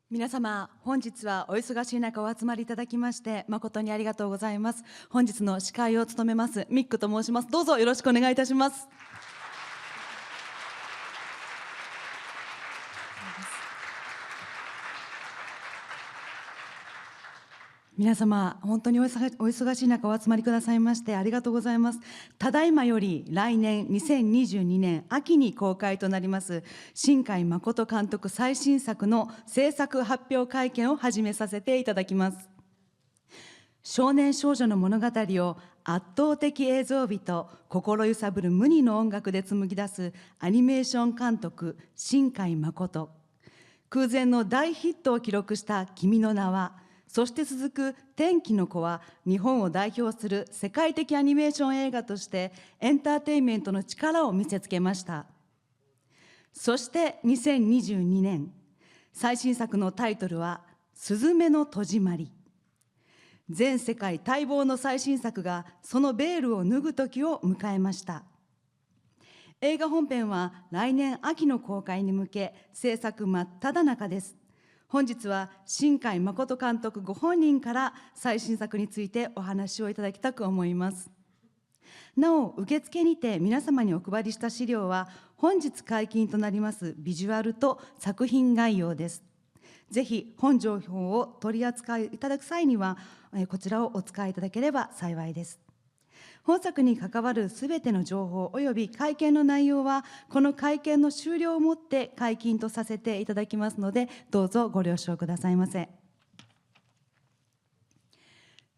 皆様、本日はお忙しい中お集まりいただきまして誠にありがとうございます。本日の司会を務めますミックと申します。どうぞよろしくお願いいたします。皆様、本当にお忙しい中お集まりくださいましてありがとうございます。ただいまより来年2022年秋に公開となります新海誠監督最新作の制作発表会見を始めさせていただきます。少年少女の物語を圧倒的映像美と心揺さぶる無二の音楽で紡ぎ出すアニメーション監督新海誠。空前の大ヒットを記録した君の名は、そして続く天気の子は日本を代表する世界的アニメーション映画としてエンターテインメントの力を見せつけました。そして2022年、最新作のタイトルはすずめの戸締まり。全世界待望の最新作がそのベールを脱ぐ時を迎えました。映画本編は来年秋の公開に向け制作真っ只中です。本日は新海誠監督ご本人から最新作についてお話をいただきたく思います。なお、受付にて皆様にお配りした資料は本日解禁となりますビジュアルと作品概要です。ぜひ本情報を取り扱いいただく際にはこちらをお使いいただければ幸いです。本作に関わるすべての情報および会見の内容はこの会見の終了をもって解禁とさせていただきますので、どうぞご了承くださいませ。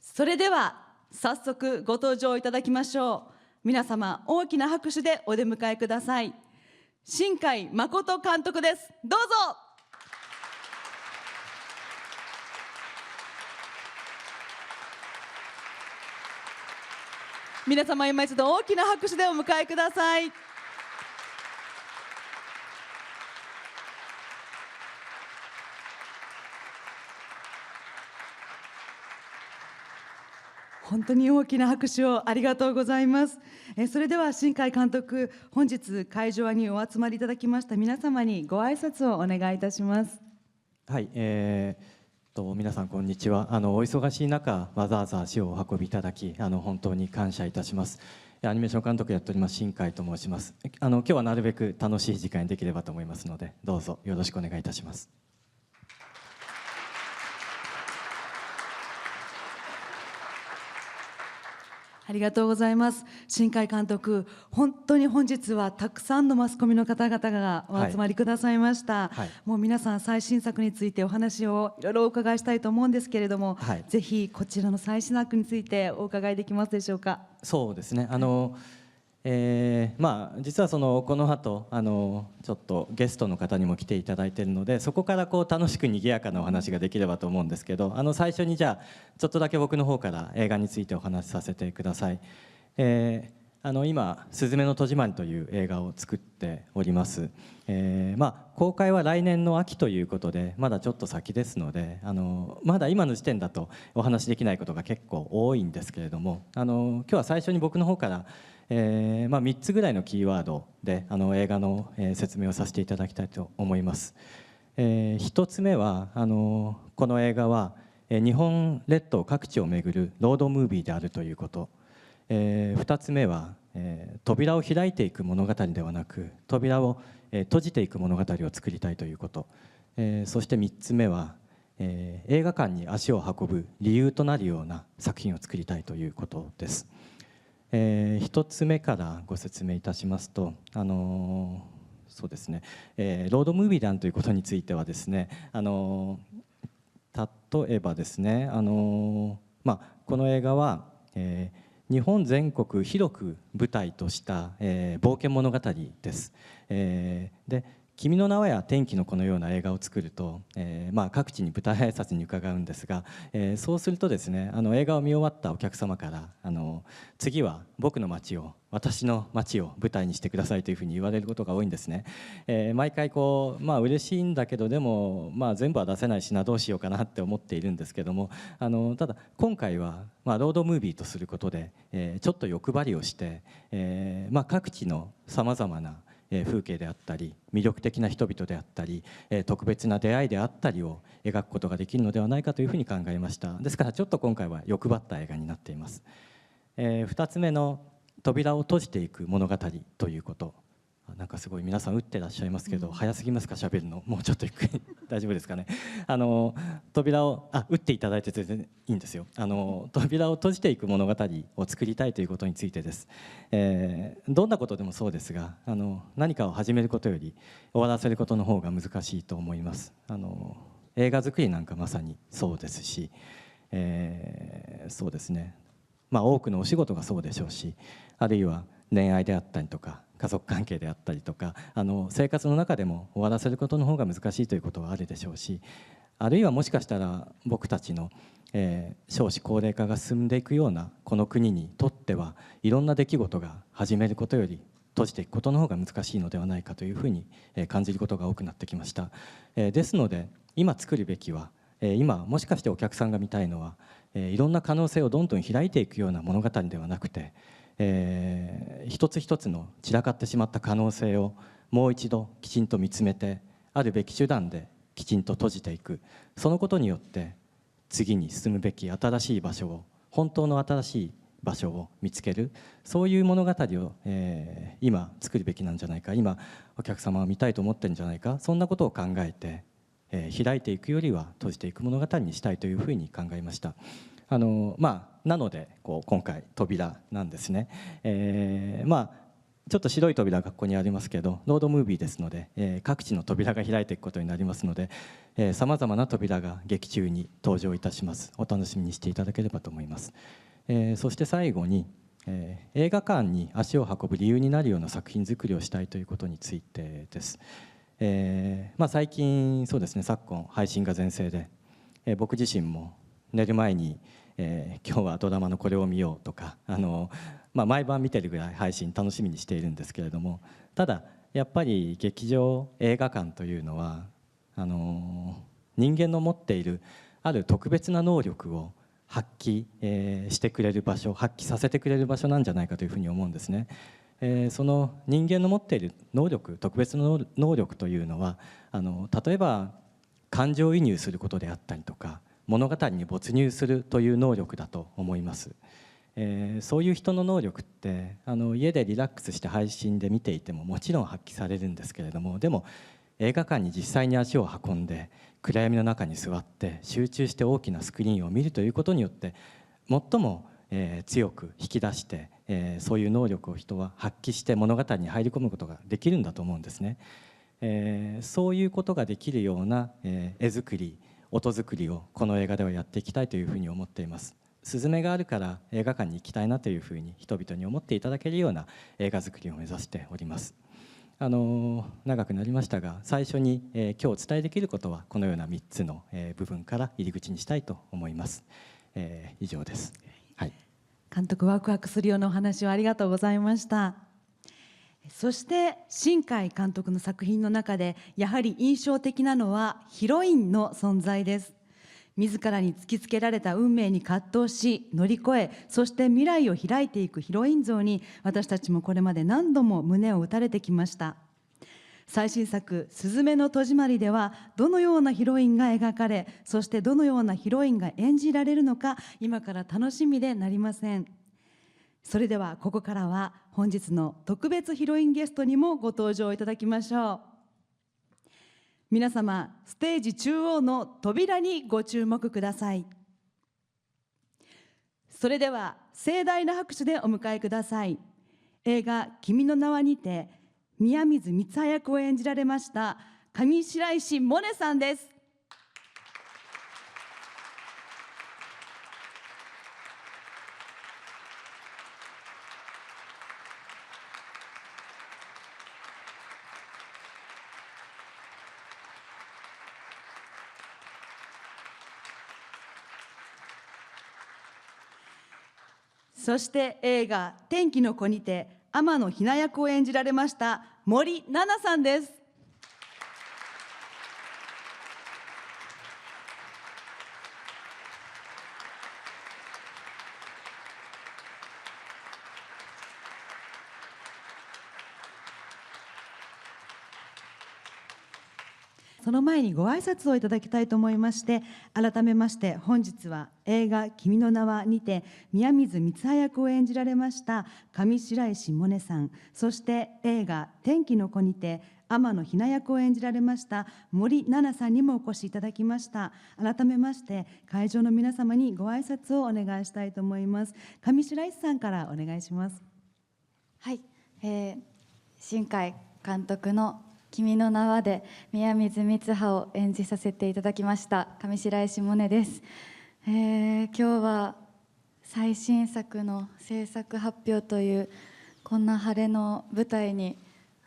それでは早速ご登場いただきましょう。皆様大きな拍手でお出迎えください。新海誠監督です。どうぞ。皆様今一度大きな拍手でお迎えください。本当に大きな拍手をありがとうございます。それでは新海監督、本日会場にお集まりいただきました皆様にご挨拶をお願いいたします。はい、皆さんこんにちは。お忙しい中わざわざ足をお運びいただき本当に感謝いたします。アニメーション監督やっております新海と申します。今日はなるべく楽しい時間にできればと思いますので、どうぞよろしくお願いいたします。ありがとうございます。新海監督、本当に本日はたくさんのマスコミの方々がお集まりくださいました。はい、もう皆さん最新作についてお話をいろいろお伺いしたいと思うんですけれども、はい、ぜひこちらの最新作についてお伺いできますでしょうか。そうですね。実はこの後ちょっとゲストの方にも来ていただいているので、そこから楽しく賑やかなお話ができればと思うんですけど、最初にじゃあちょっとだけ僕の方から映画についてお話しさせてください。今「すずめの戸締まり」という映画を作っております。公開は来年の秋ということでまだちょっと先ですのでまだ今の時点だとお話しできないことが結構多いんですけれども、今日は最初に僕の方から3つぐらいのキーワードで映画の説明をさせていただきたいと思います。1つ目はこの映画は日本列島各地を巡るロードムービーであるということ。2つ目は扉を開いていく物語ではなく扉を閉じていく物語を作りたいということ。そして3つ目は映画館に足を運ぶ理由となるような作品を作りたいということです。1つ目からご説明いたしますと、そうですね、ロードムービーであるということについてはですね、例えばですね、この映画は、日本全国広く舞台とした、冒険物語です。で君の名はや天気の子のような映画を作ると、各地に舞台挨拶に伺うんですが、そうするとですね映画を見終わったお客様から次は僕の街を私の街を舞台にしてくださいというふうに言われることが多いんですね。毎回嬉しいんだけどでも、全部は出せないしなどうしようかなって思っているんですけどもただ今回は、ロードムービーとすることで、ちょっと欲張りをして、各地のさまざまな風景であったり魅力的な人々であったり特別な出会いであったりを描くことができるのではないかというふうに考えました。ですからちょっと今回は欲張った映画になっています。2つ目の扉を閉じていく物語ということ、なんかすごい皆さん打ってらっしゃいますけど、早すぎますか喋るの、もうちょっとゆっくり大丈夫ですかね。扉を打っていただいて全然いいんですよ。扉を閉じていく物語を作りたいということについてです。どんなことでもそうですが何かを始めることより終わらせることの方が難しいと思います。映画作りなんかまさにそうですし、そうですね、多くのお仕事がそうでしょうし、あるいは恋愛であったりとか家族関係であったりとか生活の中でも終わらせることの方が難しいということはあるでしょうし、あるいはもしかしたら僕たちの、少子高齢化が進んでいくようなこの国にとってはいろんな出来事が始めることより閉じていくことの方が難しいのではないかというふうに感じることが多くなってきました。ですので今作るべきは今もしかしてお客さんが見たいのはいろんな可能性をどんどん開いていくような物語ではなくて、一つ一つの散らかってしまった可能性をもう一度きちんと見つめて、あるべき手段できちんと閉じていく。そのことによって次に進むべき新しい場所を、本当の新しい場所を見つける、そういう物語を、今作るべきなんじゃないか、今お客様は見たいと思ってるんじゃないか、そんなことを考えて、開いていくよりは閉じていく物語にしたいというふうに考えました。なので今回扉なんですね。ちょっと白い扉がここにありますけどロードムービーですので、各地の扉が開いていくことになりますのでさまざまな扉が劇中に登場いたします。お楽しみにしていただければと思います。そして最後に、映画館に足を運ぶ理由になるような作品作りをしたいということについてです。最近そうですね、昨今配信が全盛で、僕自身も寝る前に、今日はドラマのこれを見ようとか毎晩見てるぐらい配信楽しみにしているんですけれども、ただやっぱり劇場映画館というのは人間の持っているある特別な能力を発揮、してくれる場所、発揮させてくれる場所なんじゃないかというふうに思うんですね。その人間の持っている能力、特別な能力というのは例えば感情移入することであったりとか物語に没入するという能力だと思います。そういう人の能力って家でリラックスして配信で見ていてももちろん発揮されるんですけれども、でも映画館に実際に足を運んで暗闇の中に座って集中して大きなスクリーンを見るということによって最も強く引き出して、そういう能力を人は発揮して物語に入り込むことができるんだと思うんですね。そういうことができるような、絵作り、音作りをこの映画ではやっていきたいというふうに思っています。スズメがあるから映画館に行きたいなというふうに人々に思っていただけるような映画作りを目指しております。長くなりましたが最初に、今日お伝えできることはこのような3つの、部分から入り口にしたいと思います。以上です。はい、監督、ワクワクするようなお話をありがとうございました。そして新海監督の作品の中でやはり印象的なのはヒロインの存在です。自らに突きつけられた運命に葛藤し乗り越え、そして未来を開いていくヒロイン像に私たちもこれまで何度も胸を打たれてきました。最新作「すずめの戸締まり」ではどのようなヒロインが描かれ、そしてどのようなヒロインが演じられるのか今から楽しみでなりません。それではここからは本日の特別ヒロインゲストにもご登場いただきましょう。皆様、ステージ中央の扉にご注目ください。それでは盛大な拍手でお迎えください。映画「君の名は」にて宮水光葉役を演じられました上白石萌音さんです。そして映画「天気の子」にて天野ひな役を演じられました森七菜さんです。その前にご挨拶をいただきたいと思いまして、改めまして本日は映画「君の名は」にて宮水光葉役を演じられました上白石萌音さん、そして映画「天気の子」にて天野ひな役を演じられました森七菜さんにもお越しいただきました。改めまして会場の皆様にご挨拶をお願いしたいと思います。上白石さんからお願いします。はい、新海監督の「君の名は」で宮水光葉を演じさせていただきました上白石萌音です。今日は最新作の制作発表というこんな晴れの舞台に、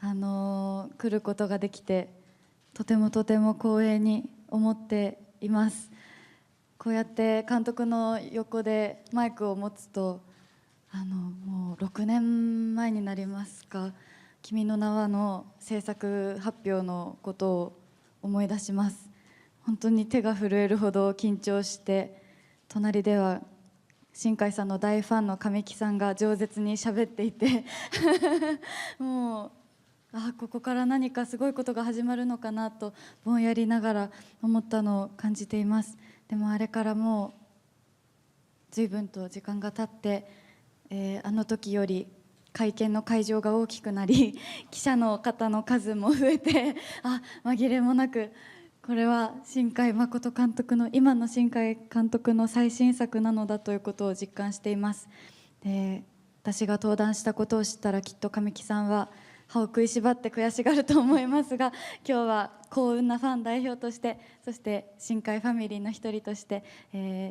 来ることができてとても光栄に思っています。こうやって監督の横でマイクを持つともう6年前になりますか、君の名はの制作発表のことを思い出します。本当に手が震えるほど緊張して、隣では新海さんの大ファンの神木さんが饒舌に喋っていてもうここから何かすごいことが始まるのかなとぼんやりながら思ったのを感じています。でもあれからもう随分と時間が経って、あの時より会見の会場が大きくなり記者の方の数も増えて紛れもなくこれは新海誠監督の今の新海監督の最新作なのだということを実感しています。で、私が登壇したことを知ったらきっと神木さんは歯を食いしばって悔しがると思いますが、今日は幸運なファン代表として、そして新海ファミリーの一人として、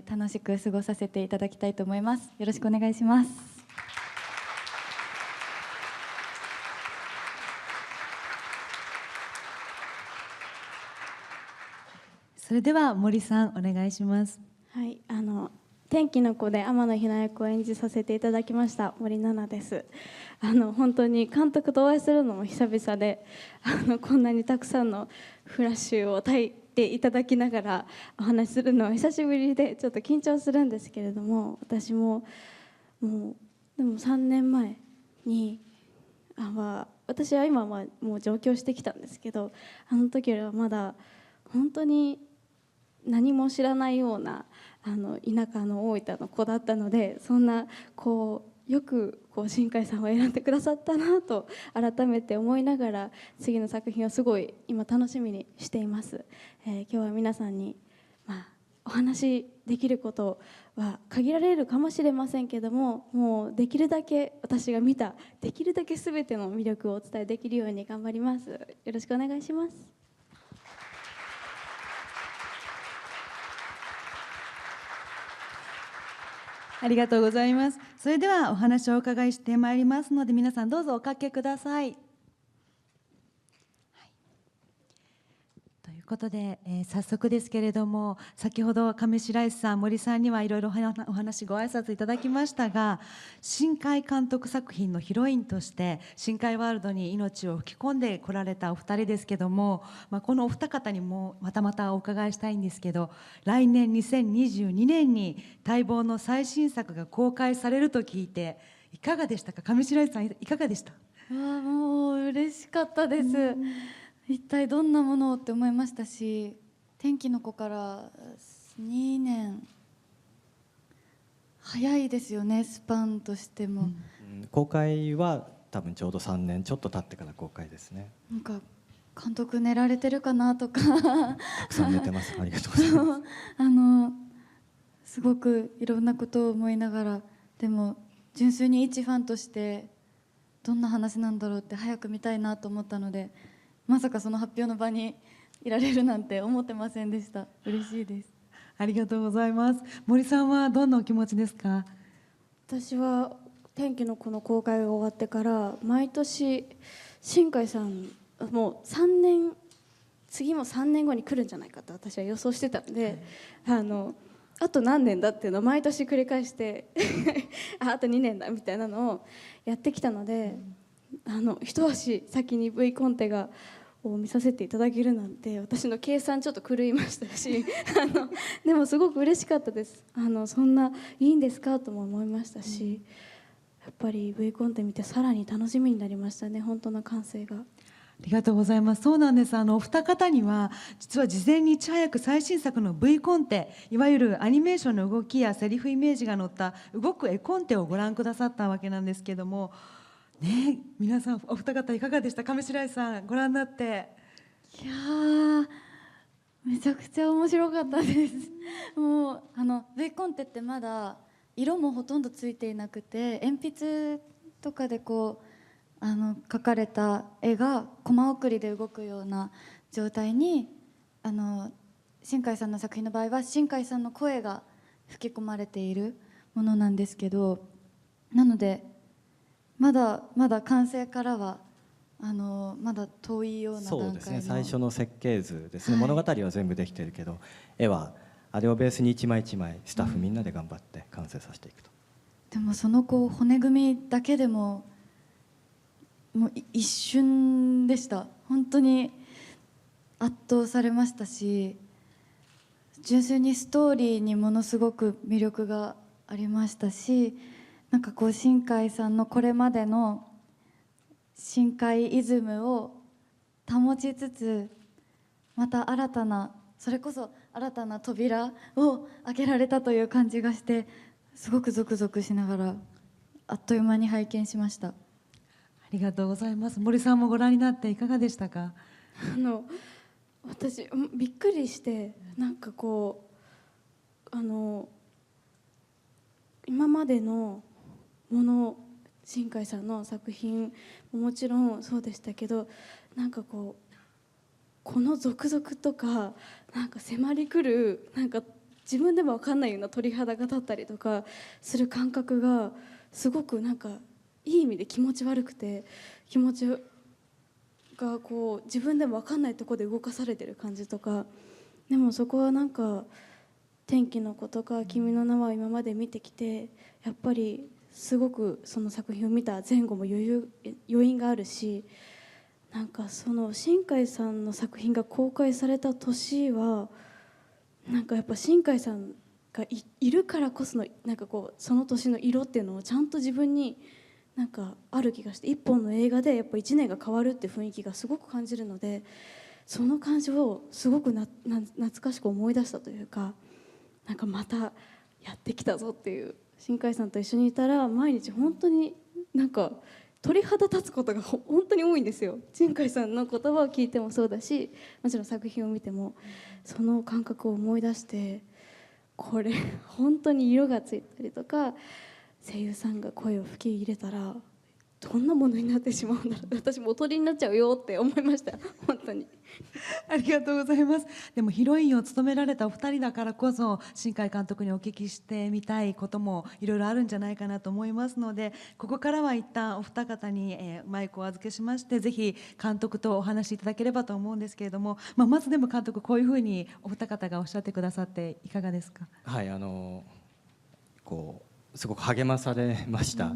楽しく過ごさせていただきたいと思います。よろしくお願いします。それでは森さんお願いします。はい、天気の子で天野ひな役を演じさせていただきました森七菜です。本当に監督とお会いするのも久々で、こんなにたくさんのフラッシュを焚いていただきながらお話しするのは久しぶりでちょっと緊張するんですけれども、私ももうでも3年前に私は今はもう上京してきたんですけど、あの時よりはまだ本当に何も知らないような田舎の大分の子だったので、そんなよく新海さんを選んでくださったなと改めて思いながら次の作品をすごい今楽しみにしています。今日は皆さんに、お話できることは限られるかもしれませんけども、もうできるだけ私が見たできるだけ全ての魅力をお伝えできるように頑張ります。よろしくお願いします。ありがとうございます。それではお話をお伺いしてまいりますので、皆さんどうぞおかけください。ということで、早速ですけれども、先ほど上白石さん、森さんにはいろいろお話ご挨拶いただきましたが、新海監督作品のヒロインとして新海ワールドに命を吹き込んでこられたお二人ですけども、このお二方にもまたお伺いしたいんですけど、来年2022年に待望の最新作が公開されると聞いていかがでしたか？上白石さんいかがでした？もう嬉しかったです。一体どんなものをって思いましたし、天気の子から2年早いですよね、スパンとしても。公開は多分ちょうど3年ちょっと経ってから公開ですね。なんか監督寝られてるかなとかたくさん寝てます。ありがとうございます。すごくいろんなことを思いながら、でも純粋に一ファンとしてどんな話なんだろうって早く見たいなと思ったので、まさかその発表の場にいられるなんて思ってませんでした。嬉しいです。ありがとうございます。森さんはどんなお気持ちですか？私は天気の子の公開が終わってから毎年新海さんもう次も3年後に来るんじゃないかと私は予想してたんで、あと何年だっていうのを毎年繰り返してあと2年だみたいなのをやってきたので、一足先に V コンテを見させていただけるなんて私の計算ちょっと狂いましたしでもすごく嬉しかったです。そんないいんですかとも思いましたし、やっぱり V コンテ見てさらに楽しみになりましたね、本当の完成が。りがとうございます。そうなんです。お二方には実は事前にいち早く最新作の V コンテ、いわゆるアニメーションの動きやセリフイメージが載った動く絵コンテをご覧くださったわけなんですけども、ね、皆さんお二方いかがでした？上白石さんご覧になって。いやー、めちゃくちゃ面白かったですもうV コンテってまだ色もほとんどついていなくて、鉛筆とかでこう描かれた絵がコマ送りで動くような状態に、新海さんの作品の場合は新海さんの声が吹き込まれているものなんですけど、なのでまだまだ完成からはまだ遠いような段階の。そうですね、最初の設計図ですね、はい、物語は全部できてるけど絵はあれをベースに一枚一枚スタッフみんなで頑張って完成させていくと、でもその骨組みだけでも一瞬でした。本当に圧倒されましたし、純粋にストーリーにものすごく魅力がありましたし、なんかこう新海さんのこれまでの深海イズムを保ちつつ、また新たな、それこそ新たな扉を開けられたという感じがして、すごくゾクゾクしながらあっという間に拝見しました。ありがとうございます。森さんもご覧になっていかがでしたか？私びっくりして、なんかこう今までのもの、新海さんの作品ももちろんそうでしたけど、なんかこの続々とか、なんか迫り来る、なんか自分でも分かんないような鳥肌が立ったりとかする感覚がすごくなんかいい意味で気持ち悪くて、気持ちがこう自分でも分かんないところで動かされてる感じとか、でもそこはなんか天気の子とか君の名は今まで見てきて、やっぱりすごくその作品を見た前後も余韻があるし、なんかその新海さんの作品が公開された年はなんかやっぱ新海さんが いるからこそのなんかこうその年の色っていうのをちゃんと自分になんかある気がして、一本の映画でやっぱ1年が変わるって雰囲気がすごく感じるので、その感じをすごく懐かしく思い出したというか、なんかまたやってきたぞっていう。新海さんと一緒にいたら毎日本当になんか鳥肌立つことが本当に多いんですよ。新海さんの言葉を聞いてもそうだし、もちろん作品を見てもその感覚を思い出して、これ本当に色がついたりとか声優さんが声を吹き入れたらどんなものになってしまうんだろう、私もおとりになっちゃうよって思いました本当に。ありがとうございます。でもヒロインを務められたお二人だからこそ、新海監督にお聞きしてみたいこともいろいろあるんじゃないかなと思いますので、ここからは一旦お二方に、マイクをお預けしまして、ぜひ監督とお話しいただければと思うんですけれども、まずでも監督、こういうふうにお二方がおっしゃってくださっていかがですか？はい、すごく励まされました。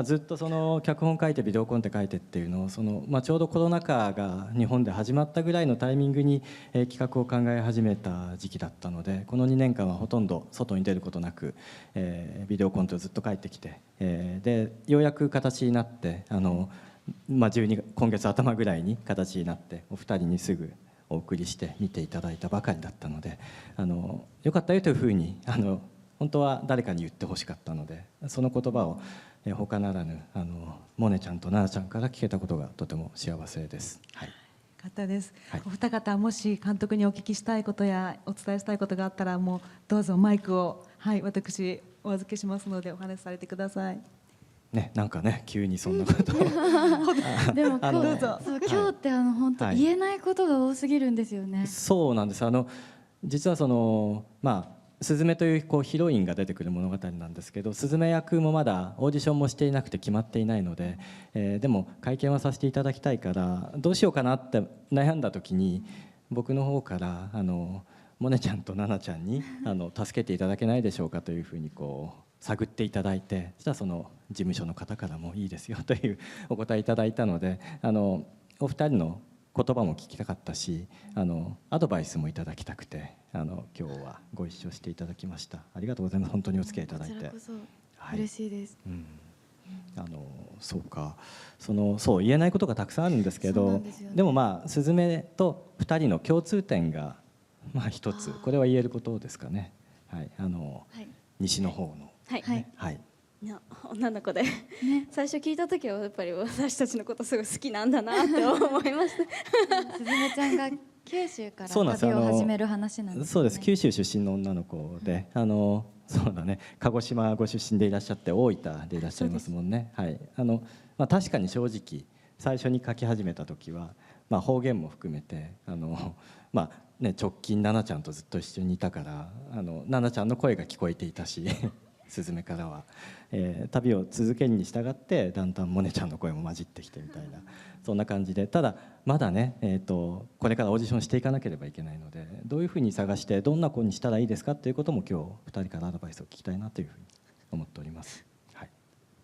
ずっとその脚本書いてビデオコンテ書いてっていうのをちょうどコロナ禍が日本で始まったぐらいのタイミングに、企画を考え始めた時期だったので、この2年間はほとんど外に出ることなく、ビデオコンテをずっと書いてきて、でようやく形になって今月頭ぐらいに形になってお二人にすぐお送りして見ていただいたばかりだったので、よかったよというふうに本当は誰かに言ってほしかったので、その言葉を他ならぬモネちゃんとナナちゃんから聞けたことがとても幸せです。はい、よかったです。はい、お二方、もし監督にお聞きしたいことやお伝えしたいことがあったら、もうどうぞマイクを、私お預けしますのでお話しされてください。ね、なんかね、急にそんなことをでも今日どうぞ。今日って本当言えないことが多すぎるんですよね。そうなんです。実はすずめというヒロインが出てくる物語なんですけど、すずめ役もまだオーディションもしていなくて決まっていないので、でも会見はさせていただきたいからどうしようかなって悩んだ時に、僕の方からモネちゃんとナナちゃんに助けていただけないでしょうかというふうに探っていただいて、そしたらその事務所の方からもいいですよというお答えいただいたので、お二人の言葉も聞きたかったし、アドバイスもいただきたくて今日はご一緒していただきました。ありがとうございます。本当にお付き合いいただいて。こちらこそ嬉しいです。はい、そうか、そう言えないことがたくさんあるんですけど、でもまあスズメと2人の共通点がまあ一つ、これは言えることですかね。はい、西の方の、はい、はい女の子で、最初聞いた時はやっぱり私たちのことすごい好きなんだなって思いました。すずめちゃんが九州からそうなんです旅を始める話なんですね。そうです、九州出身の女の子で、そうだね、鹿児島ご出身でいらっしゃって大分でいらっしゃいますもんね。はい、確かに正直最初に書き始めた時は、方言も含めて直近奈々ちゃんとずっと一緒にいたから奈々ちゃんの声が聞こえていたしスズメからは、旅を続けるに従ってだんだんモネちゃんの声も混じってきてみたいな、そんな感じで、ただまだね、これからオーディションしていかなければいけないので、どういうふうに探してどんな子にしたらいいですかっていうことも今日2人からアドバイスを聞きたいなというふうに思っております。はい、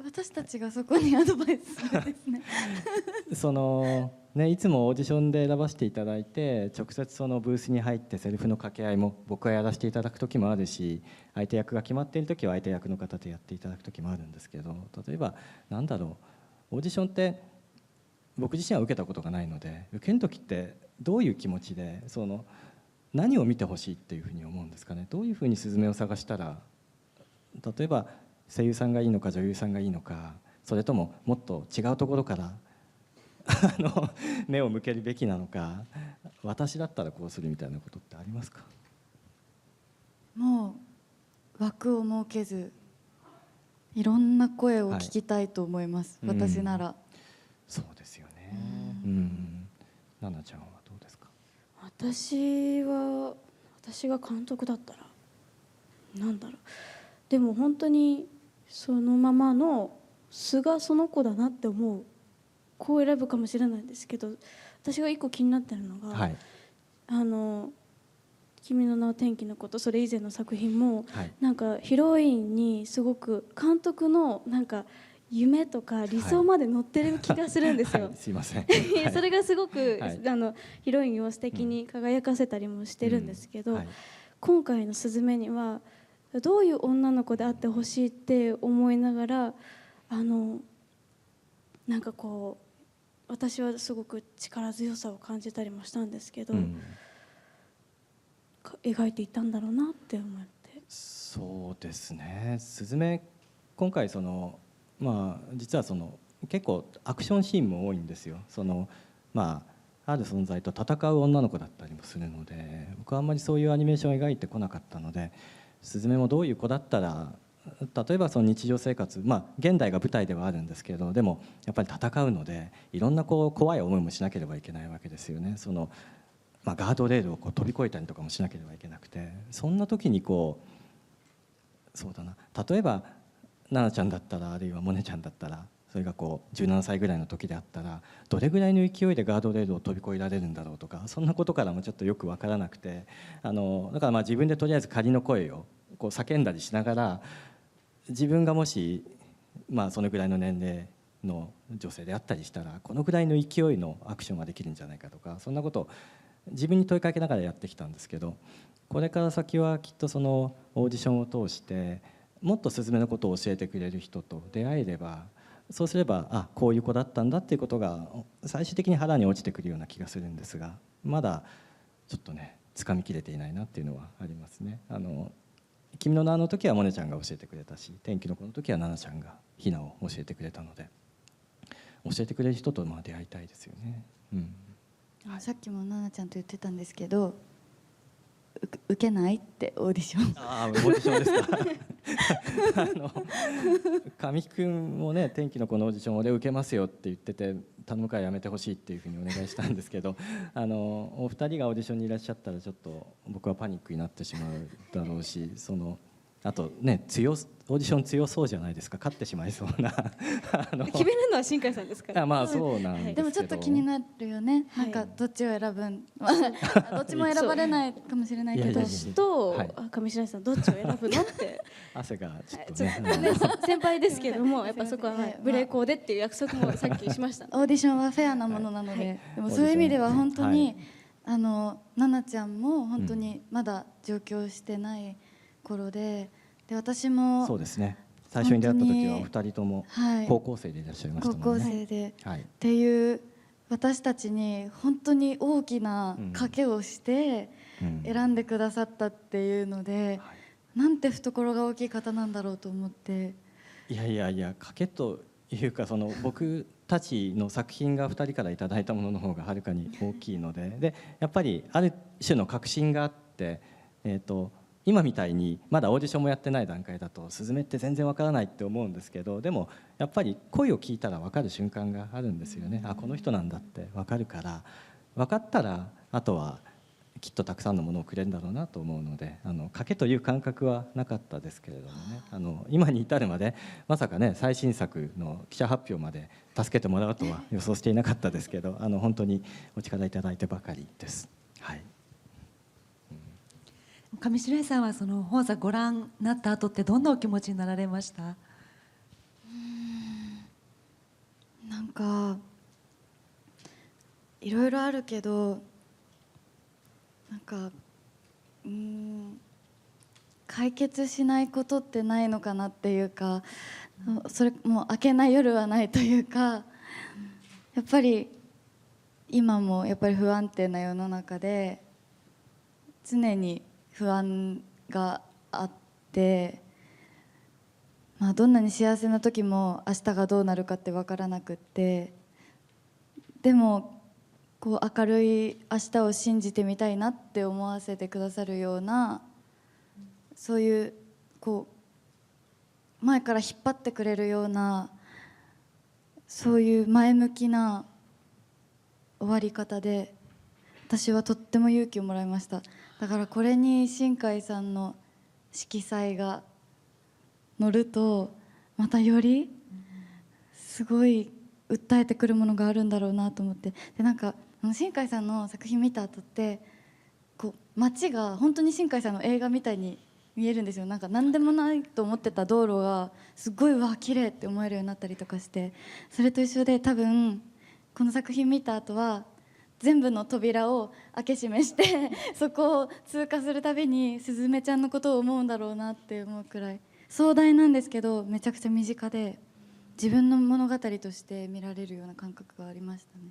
私たちがそこにアドバイスするんですね。いつもオーディションで選ばせていただいて、直接そのブースに入ってセリフの掛け合いも僕はやらせていただく時もあるし、相手役が決まっている時は相手役の方とやっていただく時もあるんですけど、例えばオーディションって僕自身は受けたことがないので、受ける時ってどういう気持ちで何を見てほしいっていうふうに思うんですかね。どういうふうにスズメを探したら、例えば声優さんがいいのか女優さんがいいのか、それとももっと違うところから目を向けるべきなのか、私だったらこうするみたいなことってありますか？もう枠を設けずいろんな声を聞きたいと思います、私なら。そうですよね。奈々ちゃんはどうですか？私が監督だったらでも本当にそのままの素がその子だなって思う子を選ぶかもしれないんですけど、私が一個気になってるのが、君の名は天気の子とそれ以前の作品も、なんかヒロインにすごく監督のなんか夢とか理想まで乗ってる気がするんですよ。すいません。それがすごく、ヒロインを素敵に輝かせたりもしてるんですけど、今回の「すずめ」にはどういう女の子であってほしいって思いながら、なんかこう私はすごく力強さを感じたりもしたんですけど、描いていったんだろうなって思って。そうですね、すずめ今回実は結構アクションシーンも多いんですよ。ある存在と戦う女の子だったりもするので、僕はあんまりそういうアニメーションを描いてこなかったので、すずめもどういう子だったら、例えば日常生活、現代が舞台ではあるんですけど、でもやっぱり戦うのでいろんな怖い思いもしなければいけないわけですよね。ガードレールを飛び越えたりとかもしなければいけなくて、そんな時にそうだな、例えば奈々ちゃんだったら、あるいはモネちゃんだったら、それが17歳ぐらいの時であったらどれぐらいの勢いでガードレールを飛び越えられるんだろうとか、そんなことからもちょっとよく分からなくて、だから自分でとりあえず仮の声を叫んだりしながら、自分がもしそのぐらいの年齢の女性であったりしたら、このぐらいの勢いのアクションができるんじゃないかとか、そんなことを自分に問いかけながらやってきたんですけど、これから先はきっとオーディションを通してもっとすずめのことを教えてくれる人と出会えれば、そうすればこういう子だったんだっていうことが最終的に腹に落ちてくるような気がするんですが、まだちょっとね掴みきれていないなっていうのはありますね。君の名の時はモネちゃんが教えてくれたし、天気の子の時は奈々ちゃんがひなを教えてくれたので、教えてくれる人と出会いたいですよね。さっきも奈々ちゃんと言ってたんですけど、受けないってオーディション。オーディションですか。神木君もね、天気の子のオーディション俺受けますよって言ってて、頼むからやめてほしいっていうふうにお願いしたんですけど、お二人がオーディションにいらっしゃったらちょっと僕はパニックになってしまうだろうし、あとね、オーディション強そうじゃないですか、勝ってしまいそうな決めるのは新海さんですから。そうなんですけど、でもちょっと気になるよね、なんかどっちを選ぶんどっちも選ばれないかもしれないけど、私と上白石さんどっちを選ぶのって汗がちょっとね先輩ですけども、やっぱそこはブレーコーでっていう約束もさっきしました。オーディションはフェアなものなので、でもそういう意味では本当に奈々ちゃんも本当にまだ上京してない頃で、私もそうですね、最初に出会った時はお本二人ともはい高校生でいらっしゃいました高校もんね。生で、はい、っていう私たちに本当に大きな賭けをして選んでくださったっていうので、なんて懐が大きい方なんだろうと思って。いやいやいや、賭けというか、その僕たちの作品が2人からいただいたものの方がはるかに大きいので、やっぱりある種の確信があって、今みたいにまだオーディションもやってない段階だとスズメって全然わからないって思うんですけど、でもやっぱり声を聞いたら分かる瞬間があるんですよね。あ、この人なんだって分かるから、分かったらあとはきっとたくさんのものをくれるんだろうなと思うので、賭けという感覚はなかったですけれどもね、今に至るまでまさかね、最新作の記者発表まで助けてもらうとは予想していなかったですけど、本当にお力いただいてばかりです。はい、上白石さんはその本作ご覧になった後ってどんなお気持ちになられました？なんかいろいろあるけど、なんか解決しないことってないのかなっていうか、それもう明けない夜はないというか、やっぱり今もやっぱり不安定な世の中で常に不安があって、どんなに幸せな時も明日がどうなるかって分からなくって、でもこう明るい明日を信じてみたいなって思わせてくださるような、そういうこう前から引っ張ってくれるような、そういう前向きな終わり方で、私はとっても勇気をもらいました。だからこれに新海さんの色彩が乗ると、またよりすごい訴えてくるものがあるんだろうなと思って。で、なんか新海さんの作品見た後って、こう街が本当に新海さんの映画みたいに見えるんですよ。なんか何でもないと思ってた道路がすごい綺麗って思えるようになったりとかして、それと一緒で、多分この作品見た後は全部の扉を開け閉めしてそこを通過するたびにすずめちゃんのことを思うんだろうなって思うくらい、壮大なんですけどめちゃくちゃ身近で、自分の物語として見られるような感覚がありましたね。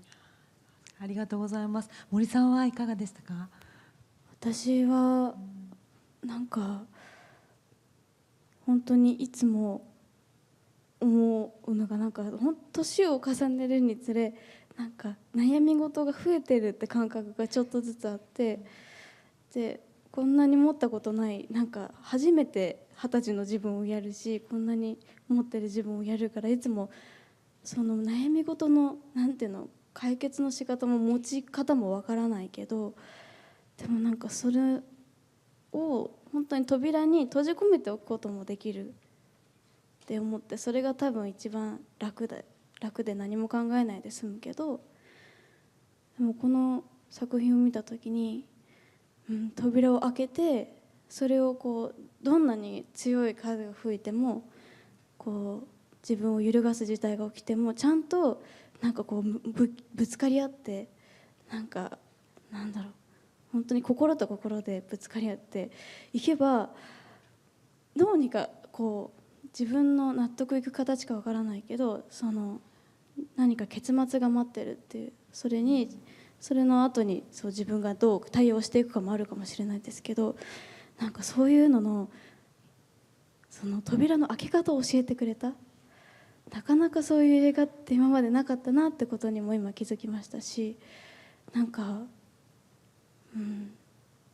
ありがとうございます。森さんはいかがでしたか？私はなんか本当にいつも思うのが、なんか年を重ねるにつれ、なんか悩み事が増えてるって感覚がちょっとずつあって、でこんなに持ったことない、なんか初めて20歳の自分をやるし、こんなに持ってる自分をやるから、いつもその悩み事のなんていうの、解決の仕方も持ち方もわからないけど、でもなんかそれを本当に扉に閉じ込めておくこともできるって思って、それが多分一番楽で何も考えないで済むけど、でもこの作品を見た時に、扉を開けて、それをこうどんなに強い風が吹いても、こう自分を揺るがす事態が起きても、ちゃんとなんかこうぶつかり合って、なんかなんだろう、本当に心と心でぶつかり合っていけば、どうにかこう自分の納得いく形かわからないけど、その何か結末が待ってるっていう、それの後にそう自分がどう対応していくかもあるかもしれないですけど、なんかそういうののその扉の開け方を教えてくれた。なかなかそういう映画って今までなかったなってことにも今気づきましたし、なんか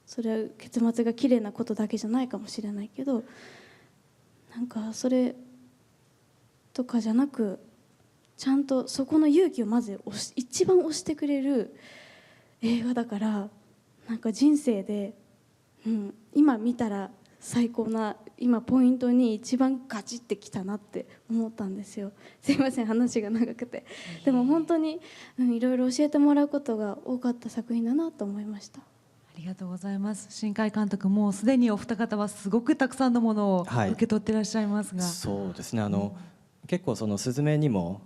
それは結末が綺麗なことだけじゃないかもしれないけど、なんかそれとかじゃなく、ちゃんとそこの勇気をまず一番押してくれる映画だから、なんか人生で、今見たら最高な、今ポイントに一番ガチってきたなって思ったんですよ。すいません、話が長くて。でも本当に、いろいろ教えてもらうことが多かった作品だなと思いました。ありがとうございます。新海監督、もうすでにお二方はすごくたくさんのものを受け取っていらっしゃいますが、そうですね、結構そのスズメにも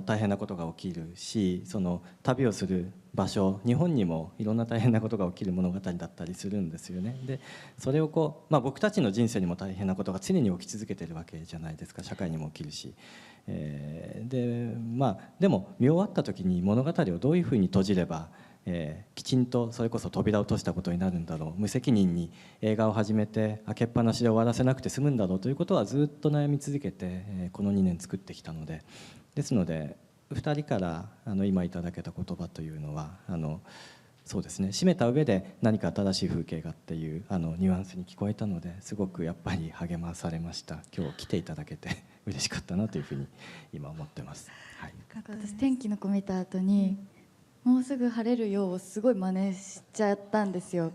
大変なことが起きるし、その旅をする場所、日本にもいろんな大変なことが起きる物語だったりするんですよね。でそれを僕たちの人生にも大変なことが常に起き続けてるわけじゃないですか。社会にも起きるし、でも見終わった時に物語をどういうふうに閉じれば、きちんとそれこそ扉を閉じたことになるんだろう、無責任に映画を始めて開けっぱなしで終わらせなくて済むんだろうということはずっと悩み続けて、この2年作ってきたので、ですので2人から今いただけた言葉というのはそうですね、締めた上で何か新しい風景がっていうニュアンスに聞こえたので、すごくやっぱり励まされました。今日来ていただけて嬉しかったなというふうに今思ってます。はい、私天気の子見た後にもうすぐ晴れるようをすごい真似しちゃったんですよ。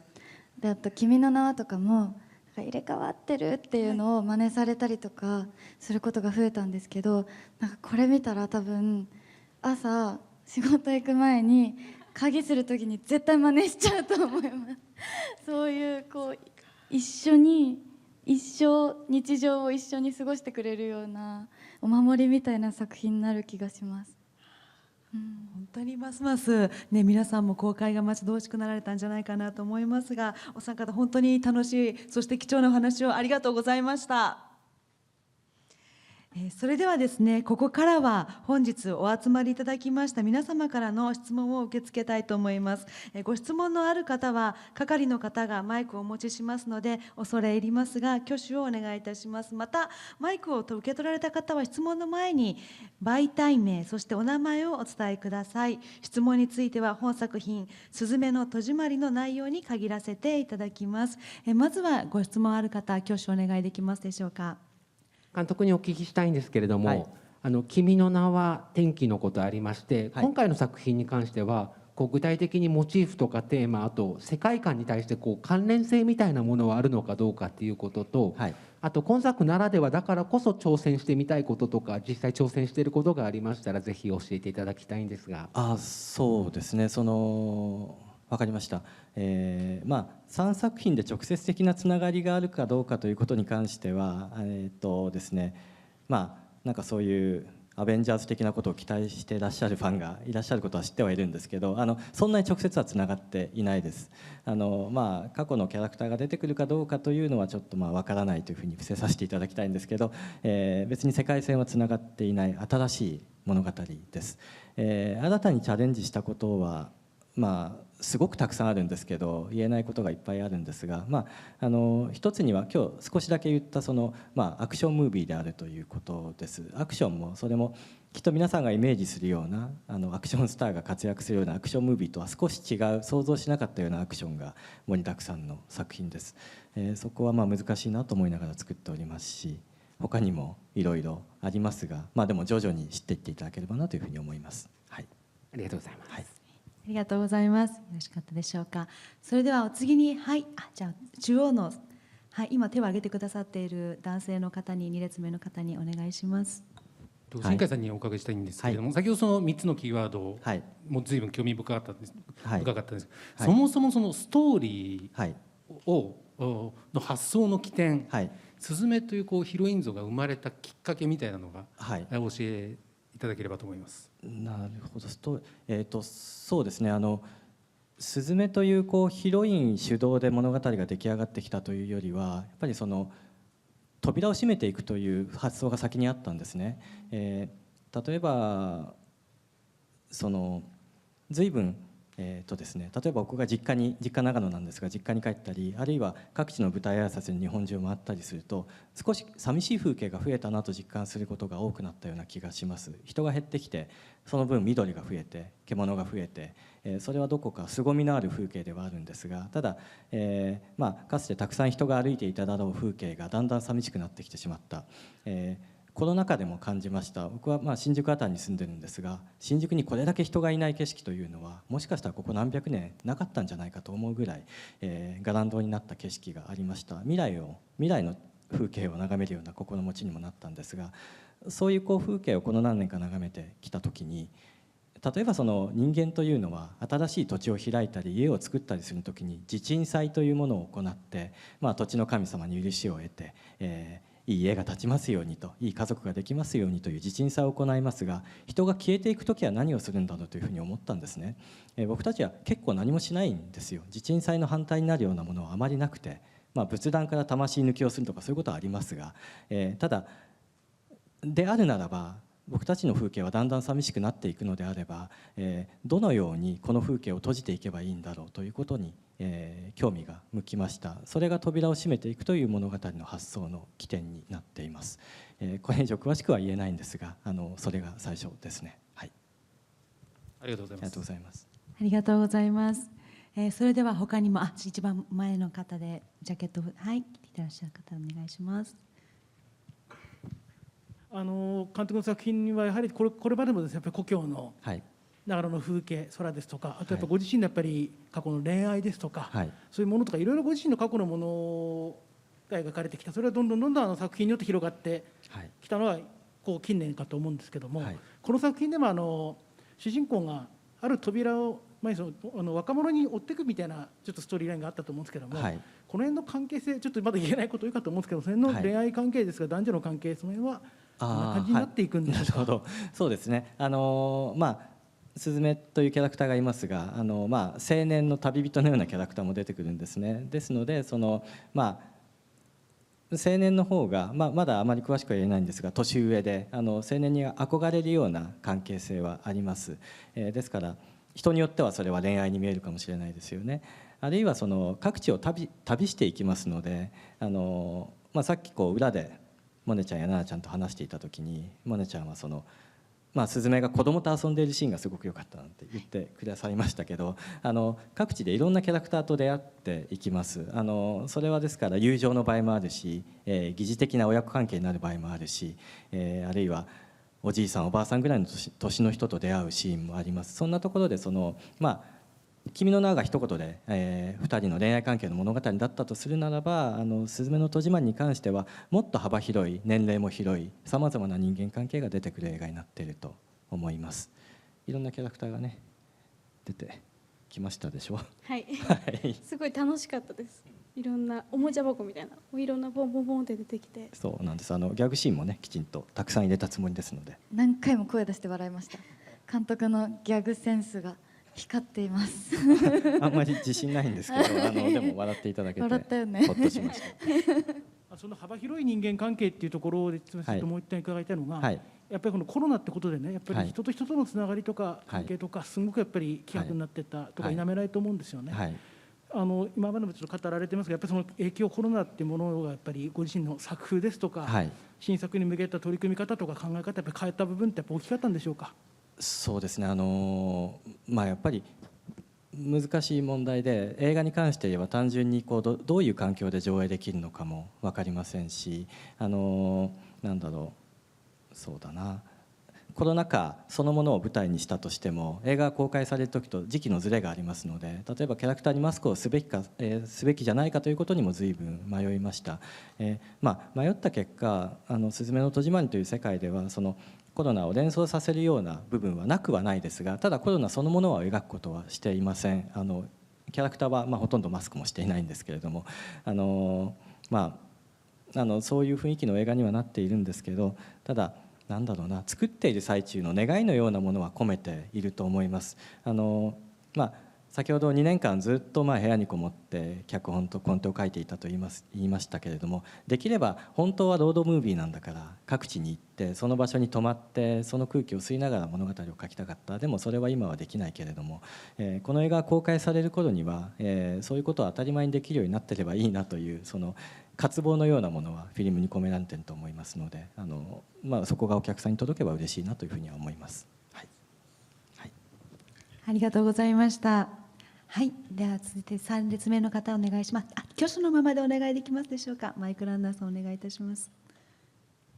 であと君の名はとかも入れ替わってるっていうのを真似されたりとかすることが増えたんですけど、なんかこれ見たら多分朝仕事行く前に鍵する時に絶対真似しちゃうと思いますそういう一緒に一生日常を一緒に過ごしてくれるようなお守りみたいな作品になる気がします。本当にますます、ね、皆さんも公開が待ち遠しくなられたんじゃないかなと思いますが、お三方本当に楽しい、そして貴重なお話をありがとうございました。それではですね、ここからは本日お集まりいただきました皆様からの質問を受け付けたいと思います。ご質問のある方は係の方がマイクをお持ちしますので、恐れ入りますが挙手をお願いいたします。またマイクを受け取られた方は質問の前に媒体名、そしてお名前をお伝えください。質問については本作品すずめの戸締まりの内容に限らせていただきます。まずはご質問ある方、挙手お願いできますでしょうか。監督にお聞きしたいんですけれども、はい、君の名は天気のことありまして、はい、今回の作品に関しては具体的にモチーフとかテーマ、あと世界観に対して関連性みたいなものはあるのかどうかっていうことと、はい、あと今作ならではだからこそ挑戦してみたいこととか実際挑戦していることがありましたらぜひ教えていただきたいんですが。そうですね、分かりました。3作品で直接的なつながりがあるかどうかということに関してはですね、なんかそういうアベンジャーズ的なことを期待していらっしゃるファンがいらっしゃることは知ってはいるんですけど、そんなに直接はつながっていないです。過去のキャラクターが出てくるかどうかというのはちょっと分からないというふうに伏せさせていただきたいんですけど、別に世界線はつながっていない新しい物語です。新たにチャレンジしたことはすごくたくさんあるんですけど、言えないことがいっぱいあるんですが、一つには今日少しだけ言ったアクションムービーであるということです。アクションもそれもきっと皆さんがイメージするようなアクションスターが活躍するようなアクションムービーとは少し違う、想像しなかったようなアクションが盛りだくさんの作品です。そこは難しいなと思いながら作っておりますし、他にもいろいろありますが、でも徐々に知っていっていただければなというふうに思います。はい、ありがとうございます。ありがとうございます。よろしかったでしょうか。それではお次に、じゃあ中央の、今手を挙げてくださっている男性の方に、2列目の方にお願いします。新海さんにお伺いしたいんですけれども、先ほどその3つのキーワードも随分興味深かったんです、そもそもそのストーリーの発想の起点、すずめというヒロイン像が生まれたきっかけみたいなのが教えいただければと思います。なるほど。そうですね、すずめというヒロイン主導で物語が出来上がってきたというよりは、やっぱり扉を閉めていくという発想が先にあったんですね。例えば随分ですね、例えば僕が実家長野なんですが、実家に帰ったり、あるいは各地の舞台挨拶に日本中回ったりすると、少し寂しい風景が増えたなと実感することが多くなったような気がします。人が減ってきて、その分緑が増えて獣が増えて、それはどこか凄みのある風景ではあるんですが、ただ、かつてたくさん人が歩いていただろう風景がだんだん寂しくなってきてしまった。コロナ禍でも感じました。僕は新宿あたりに住んでるんですが、新宿にこれだけ人がいない景色というのはもしかしたらここ何百年なかったんじゃないかと思うぐらい、ガランドになった景色がありました。未来の風景を眺めるような心持ちにもなったんですが、そういう風景をこの何年か眺めてきた時に、例えば人間というのは新しい土地を開いたり家を作ったりする時に地鎮祭というものを行って、土地の神様に許しを得て、いい家が建ちますようにと、いい家族ができますようにという地鎮祭を行いますが、人が消えていく時は何をするんだろうというふうに思ったんですね。僕たちは結構何もしないんですよ。地鎮祭の反対になるようなものはあまりなくて、仏壇から魂抜きをするとかそういうことはありますが、ただであるならば僕たちの風景はだんだん寂しくなっていくのであれば、どのようにこの風景を閉じていけばいいんだろうということに、興味が向きました。それが扉を閉めていくという物語の発想の起点になっています。これ以上詳しくは言えないんですが、それが最初ですね。はい、ありがとうございます。ありがとうございます。ありがとうございます。それでは他にも一番前の方でジャケット着ていらっしゃる方お願いします。監督の作品はやはりこれまでもですね、やっぱり故郷の長野の風景、空ですとか、あとやっぱご自身のやっぱり過去の恋愛ですとか、そういうものとかいろいろご自身の過去のものが描かれてきた。それはどんどん作品によって広がってきたのは近年かと思うんですけども、この作品でも主人公がある扉を若者に追っていくみたいなちょっとストーリーラインがあったと思うんですけども、この辺の関係性、ちょっとまだ言えないこと多いかと思うんですけど、その辺の恋愛関係ですが、男女の関係、その辺はこんな感じになっていくんですか。なるほど、そうですね。スズメというキャラクターがいますが、青年の旅人のようなキャラクターも出てくるんですね。ですので青年の方が、まだあまり詳しくは言えないんですが年上で青年に憧れるような関係性はあります。ですから人によってはそれは恋愛に見えるかもしれないですよね。あるいは各地を旅していきますので、さっき裏でモネちゃんやナナちゃんと話していた時に、モネちゃんはスズメが子供と遊んでいるシーンがすごく良かったなんて言ってくださいましたけど、各地でいろんなキャラクターと出会っていきます。それはですから友情の場合もあるし、疑似的な親子関係になる場合もあるし、あるいはおじいさんおばあさんぐらいの年の人と出会うシーンもあります。そんなところで君の名が一言で、2人の恋愛関係の物語だったとするならば、すずめの戸締まりに関してはもっと幅広い、年齢も広い、さまざまな人間関係が出てくる映画になっていると思います。いろんなキャラクターがね出てきましたでしょ。はい、すごい楽しかったです。いろんなおもちゃ箱みたいないろんなポンポンポンって出てきて、そうなんです。ギャグシーンもねきちんとたくさん入れたつもりですので、何回も声出して笑いました。監督のギャグセンスが光っていますあんまり自信ないんですけどでも笑っていただけて笑ったよねほっとしましたその幅広い人間関係っていうところでもう一点伺いたいのが、やっぱりこのコロナってことでね、やっぱり人と人とのつながりとか関係とかすごくやっぱり希薄になっていったとか否めないと思うんですよね。今までもちょっと語られてますが、やっぱりその影響、コロナっていうものがやっぱりご自身の作風ですとか、新作に向けた取り組み方とか考え方やっぱり変えた部分ってやっぱ大きかったんでしょうか。そうですね、やっぱり難しい問題で、映画に関して言えば単純にどういう環境で上映できるのかも分かりませんし、なんだろう、そうだな、コロナ禍そのものを舞台にしたとしても映画が公開される時と時期のずれがありますので、例えばキャラクターにマスクをすべきじゃないかということにも随分迷いました。迷った結果、すずめの戸締まりという世界ではコロナを連想させるような部分はなくはないですが、ただコロナそのものを描くことはしていません。キャラクターはほとんどマスクもしていないんですけれども、そういう雰囲気の映画にはなっているんですけど、ただなんだろうな、作っている最中の願いのようなものは込めていると思います。先ほど2年間ずっと部屋にこもって脚本とコントを書いていたと言いましたけれども、できれば本当はロードムービーなんだから各地に行ってその場所に泊まってその空気を吸いながら物語を書きたかった。でもそれは今はできないけれども、この映画が公開される頃には、そういうことを当たり前にできるようになっていればいいなという渇望のようなものはフィルムに込められていると思いますので、そこがお客さんに届けば嬉しいなというふうには思います。ありがとうございました。はい、では続いて3列目の方お願いします。挙手のままでお願いできますでしょうか。マイクランナーさんお願いいたします。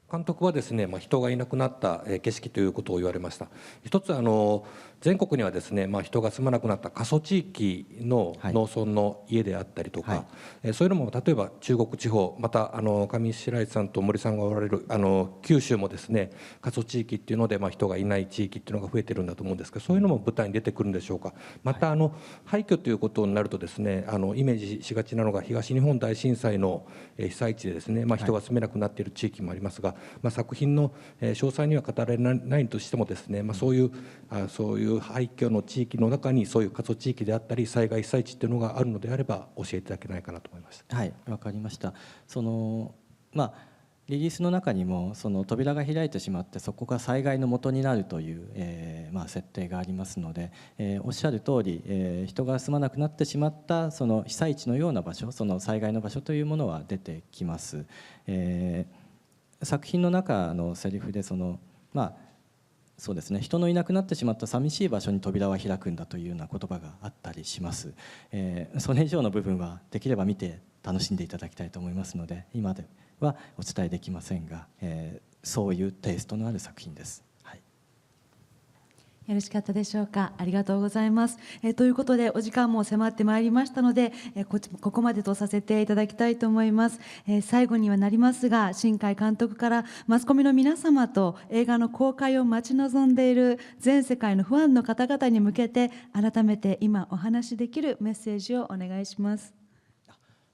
監督はですね、人がいなくなった景色ということを言われました。一つ全国にはですね、人が住まなくなった過疎地域の農村の家であったりとか、そういうのも例えば中国地方、また上白石さんと森さんがおられる九州もですね、過疎地域っていうので人がいない地域っていうのが増えてるんだと思うんですけど、そういうのも舞台に出てくるんでしょうか。また廃墟ということになるとですね、イメージしがちなのが東日本大震災の被災地でですね、人が住めなくなっている地域もありますが、作品の詳細には語られないとしてもですね、そういう廃墟の地域の中にそういう過疎地域であったり災害被災地っていうのがあるのであれば教えていただけないかなと思いました。はい、わかりました。リリースの中にも扉が開いてしまってそこが災害の元になるという、設定がありますので、おっしゃる通り、人が住まなくなってしまったその被災地のような場所、その災害の場所というものは出てきます。作品の中のセリフでそうですね、人のいなくなってしまった寂しい場所に扉は開くんだというような言葉があったりします。それ以上の部分はできれば見て楽しんでいただきたいと思いますので今ではお伝えできませんが、そういうテイストのある作品です。よろしかったでしょうか。ありがとうございます。ということでお時間も迫ってまいりましたので、ここまでとさせていただきたいと思います。最後にはなりますが、新海監督からマスコミの皆様と映画の公開を待ち望んでいる全世界のファンの方々に向けて改めて今お話しできるメッセージをお願いします。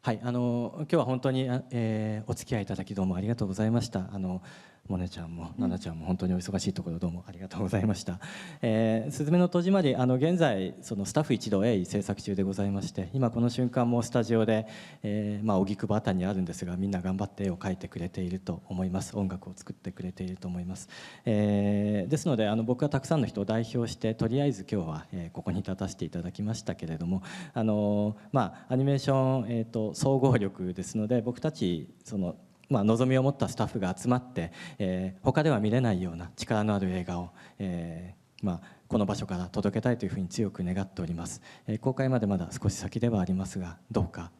はい、今日は本当に、お付き合いいただきどうもありがとうございました。モネちゃんもナナちゃんも本当にお忙しいところどうもありがとうございました。すずめの戸締まり、現在スタッフ一同鋭意制作中でございまして、今この瞬間もスタジオで荻窪辺りにあるんですが、みんな頑張って絵を描いてくれていると思います。音楽を作ってくれていると思います。ですので僕はたくさんの人を代表してとりあえず今日はここに立たせていただきましたけれども、アニメーション、総合力ですので、僕たち望みを持ったスタッフが集まって、他では見れないような力のある映画を、この場所から届けたいというふうに強く願っております。公開までまだ少し先ではありますが、どうか、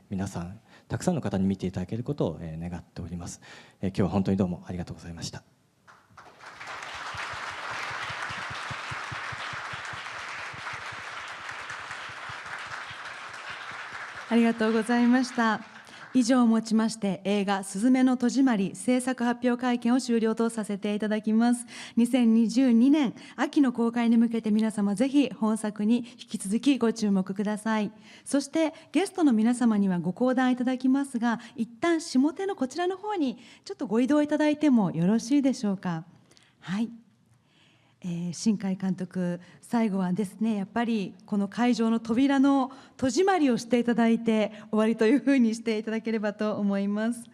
皆さんたくさんの方に見ていただけることを、願っております。今日は本当にどうもありがとうございました。ありがとうございました。以上をもちまして映画すずめの戸締まり制作発表会見を終了とさせていただきます。2022年秋の公開に向けて皆様ぜひ本作に引き続きご注目ください。そしてゲストの皆様にはご講談いただきますが、一旦下手のこちらの方にちょっとご移動いただいてもよろしいでしょうか。はい、新海監督、最後はですね、やっぱりこの会場の扉の戸締まりをしていただいて終わりというふうにしていただければと思います。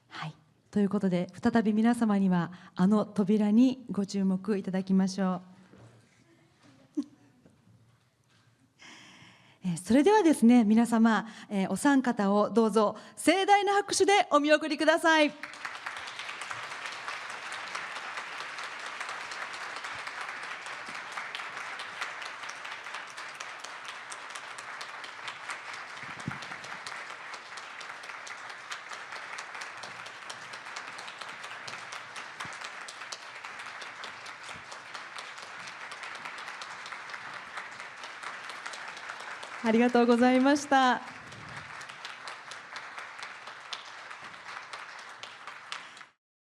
はい、ということで再び皆様にはあの扉にご注目いただきましょう。それではですね、皆様、お三方をどうぞ盛大な拍手でお見送りください。ありがとうございました。